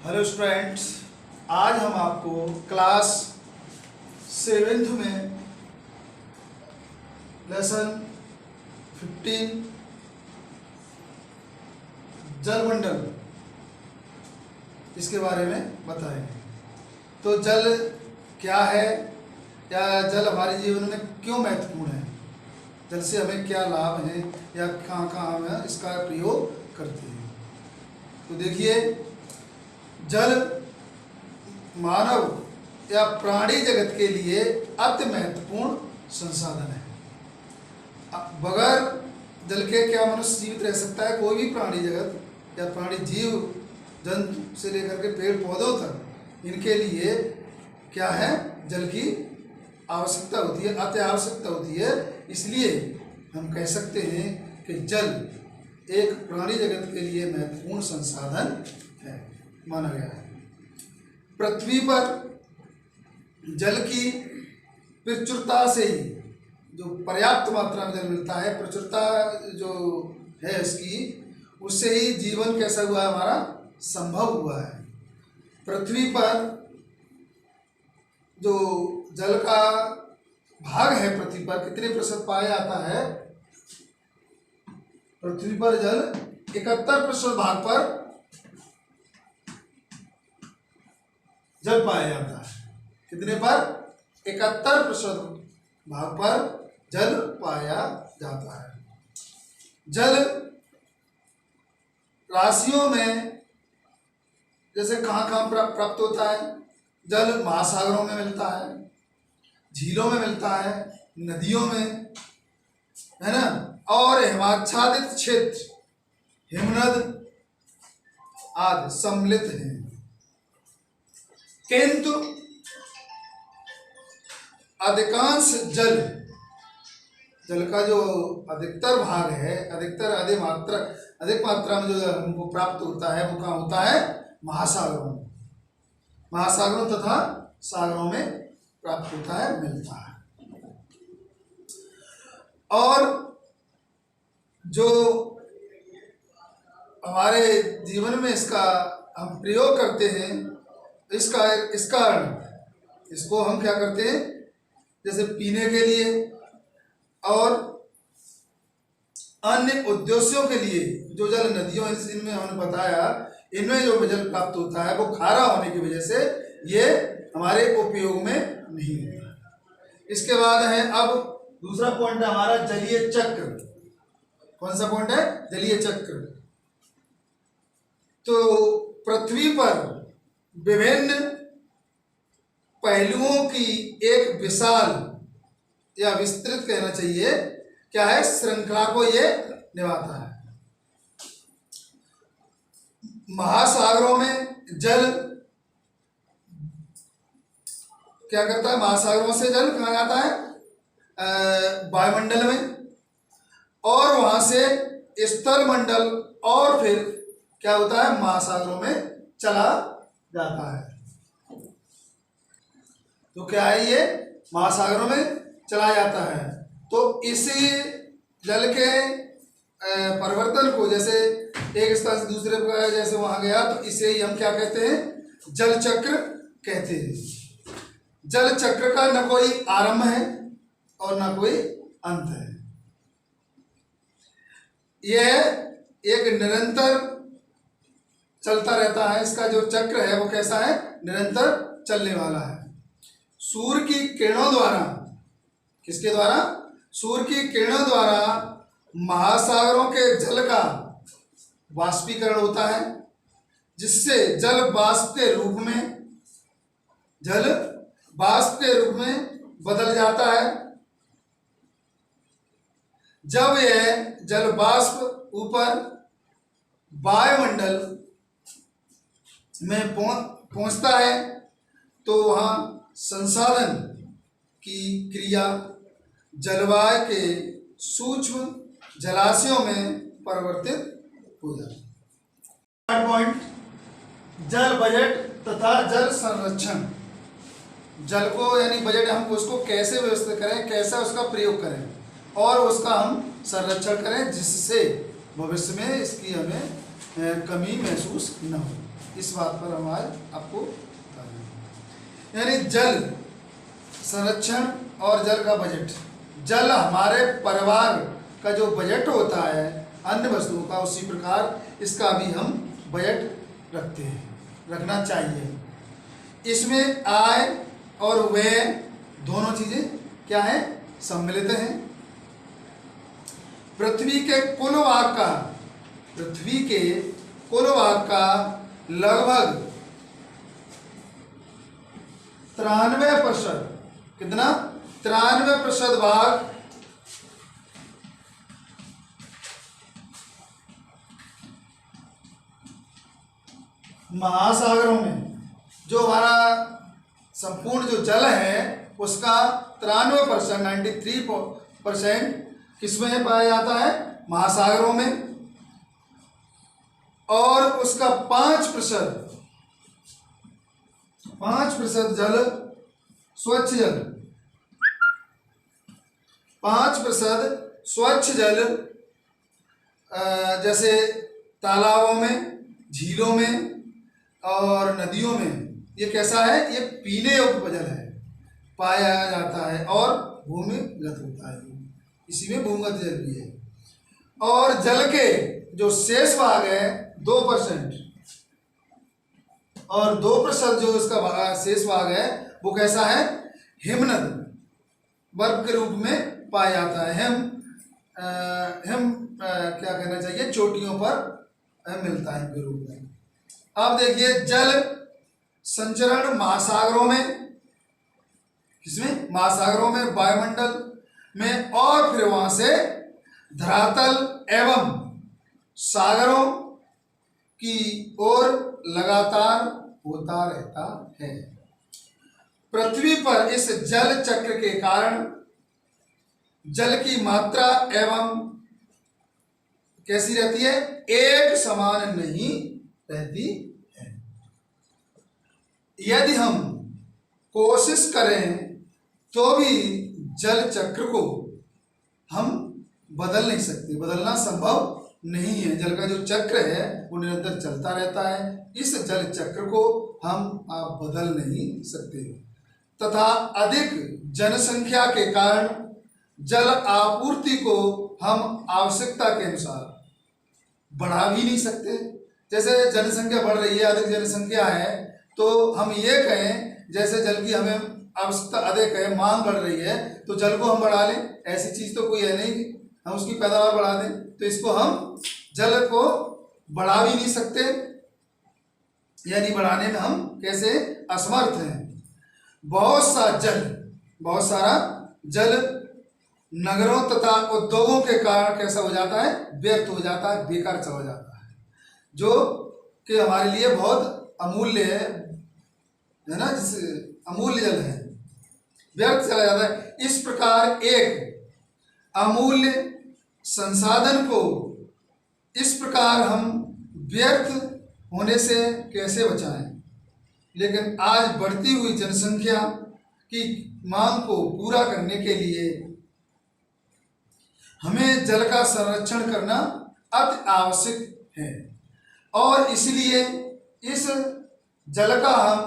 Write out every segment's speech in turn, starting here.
Hello students, आज हम आपको क्लास 7th में लेसन 15 जलमंडल इसके बारे में बताएंगे। तो जल क्या है या जल हमारे जीवन में क्यों महत्वपूर्ण है, जल से हमें क्या लाभ हैं या कहाँ कहाँ हम इसका प्रयोग करते हैं। तो देखिए, जल मानव या प्राणी जगत के लिए अति महत्वपूर्ण संसाधन है। बगैर जल के क्या मनुष्य जीवित रह सकता है? कोई भी प्राणी जगत या प्राणी जीव जंतु से लेकर के पेड़ पौधों तक, इनके लिए क्या है? जल की आवश्यकता होती है, अति आवश्यकता होती है। इसलिए हम कह सकते हैं कि जल एक प्राणी जगत के लिए महत्वपूर्ण संसाधन है, माना गया है। पृथ्वी पर जल की प्रचुरता से ही, जो पर्याप्त मात्रा में जल मिलता है, प्रचुरता जो है इसकी, उससे ही जीवन कैसा हुआ है, हमारा संभव हुआ है। पृथ्वी पर जो जल का भाग है, पृथ्वी पर कितने प्रतिशत पाया जाता है? पृथ्वी पर जल 71% भाग पर जल पाया जाता है। कितने पर? 71% भाग पर जल पाया जाता है। जल राशियों में जैसे कहाँ कहाँ प्राप्त होता है? जल महासागरों में मिलता है, झीलों में मिलता है, नदियों में, है ना, और हिमाच्छादित क्षेत्र, हिमनद आदि सम्मिलित हैं। किंतु अधिकांश जल का जो अधिकतर भाग है, अधिक मात्रा में जो हमको प्राप्त होता है, वो कहाँ होता है? महासागरों में, महासागरों तथा सागरों में प्राप्त होता है, मिलता है। और जो हमारे जीवन में इसका हम प्रयोग करते हैं, इस कारण इसको हम क्या करते हैं? जैसे पीने के लिए और अन्य उद्देश्यों के लिए जो जल नदियों, इनमें हमने बताया, इनमें जो जल प्राप्त होता है वो खारा होने की वजह से ये हमारे उपयोग में नहीं होता। इसके बाद है, अब दूसरा पॉइंट है हमारा जलीय चक्र। कौन सा पॉइंट है? जलीय चक्र। तो पृथ्वी पर विभिन्न पहलुओं की एक विशाल या विस्तृत कहना चाहिए, क्या है, श्रृंखला को ये निभाता है। महासागरों में जल क्या करता है? महासागरों से जल कहाँ जाता है? वायुमंडल में, और वहां से स्थल मंडल, और फिर क्या होता है? महासागरों में चला जाता है। तो क्या है? ये महासागरों में चला जाता है। तो इसी जल के परिवर्तन को, जैसे एक स्थान से दूसरे पर जैसे वहां गया, तो इसे ही हम क्या कहते हैं? जल चक्र कहते हैं। जल चक्र का न कोई आरंभ है और न कोई अंत है। यह एक निरंतर चलता रहता है। इसका जो चक्र है वो कैसा है? निरंतर चलने वाला है। सूर्य की किरणों द्वारा, किसके द्वारा? सूर्य की किरणों द्वारा महासागरों के जल का वाष्पीकरण होता है, जिससे जल वाष्प के रूप में बदल जाता है। जब यह जल वाष्प ऊपर वायुमंडल में पहुंचता है, तो वहां संसाधन की क्रिया जलवायु के सूक्ष्म जलाशयों में परिवर्तित हो जाती है। पॉइंट, जल बजट तथा जल संरक्षण। जल को यानी बजट, हम उसको कैसे व्यवस्थित करें, कैसे उसका प्रयोग करें और उसका हम संरक्षण करें, जिससे भविष्य में इसकी हमें कमी महसूस न हो। इस बात पर हम आज आपको बता रहे हैं। यानी जल संरक्षण और जल का बजट। जल हमारे परिवार का जो बजट होता है अन्य वस्तुओं का, उसी प्रकार इसका भी हम बजट रखते हैं, रखना चाहिए। इसमें आय और व्यय दोनों चीजें क्या है, सम्मिलित हैं। पृथ्वी के कुल भाग का लगभग 93%, कितना, 93% भाग महासागरों में। जो हमारा संपूर्ण जो जल है उसका 93%, 93% किसमें पाया जाता है, महासागरों में। और उसका 5% जल स्वच्छ जल, 5% स्वच्छ जल जैसे तालाबों में, झीलों में और नदियों में। ये कैसा है, ये पीने योग्य जल है, पाया जाता है और भूमिगत होता है, इसी में भूमिगत जल भी है। और जल के जो शेष भाग है 2%, और 2% जो इसका शेष भाग है वो कैसा है, हिमनद बर्फ के रूप में पाया जाता है। क्या कहना चाहिए, चोटियों पर मिलता है इनके रूप में। अब देखिए जल संचरण महासागरों में, किसमें, महासागरों में, वायुमंडल में, और फिर वहां से धरातल एवं सागरों की ओर लगातार होता रहता है। पृथ्वी पर इस जल चक्र के कारण जल की मात्रा एवं कैसी रहती है, एक समान नहीं रहती है। यदि हम कोशिश करें तो भी जल चक्र को हम बदल नहीं सकते, बदलना संभव नहीं है। जल का जो चक्र है वो निरंतर चलता रहता है, इस जल चक्र को हम आप बदल नहीं सकते। तथा अधिक जनसंख्या के कारण जल आपूर्ति को हम आवश्यकता के अनुसार बढ़ा भी नहीं सकते। जैसे जनसंख्या बढ़ रही है, अधिक जनसंख्या है, तो हम ये कहें जैसे जल की हमें आवश्यकता अधिक है, मांग बढ़ रही है, तो जल को हम बढ़ा लें, ऐसी चीज तो कोई है नहीं कि हम उसकी पैदावार बढ़ा दें। तो इसको हम जल को बढ़ा भी नहीं सकते, यानी बढ़ाने में हम कैसे असमर्थ हैं। बहुत सारा जल नगरों तथा उद्योगों के कारण कैसा हो जाता है, व्यर्थ हो जाता है, बेकार चला जाता है, जो कि हमारे लिए बहुत अमूल्य है ना, जिस अमूल्य जल है, व्यर्थ चला जाता है। इस प्रकार एक अमूल्य संसाधन को इस प्रकार हम व्यर्थ होने से कैसे बचाएं। लेकिन आज बढ़ती हुई जनसंख्या की मांग को पूरा करने के लिए हमें जल का संरक्षण करना अति आवश्यक है, और इसलिए इस जल का हम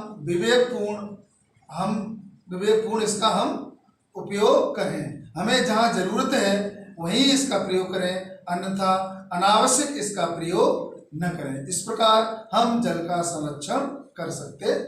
विवेकपूर्ण इसका हम उपयोग करें। हमें जहाँ जरूरत है वहीं इसका प्रयोग करें, अन्यथा अनावश्यक इसका प्रयोग न करें। इस प्रकार हम जल का संरक्षण कर सकते हैं।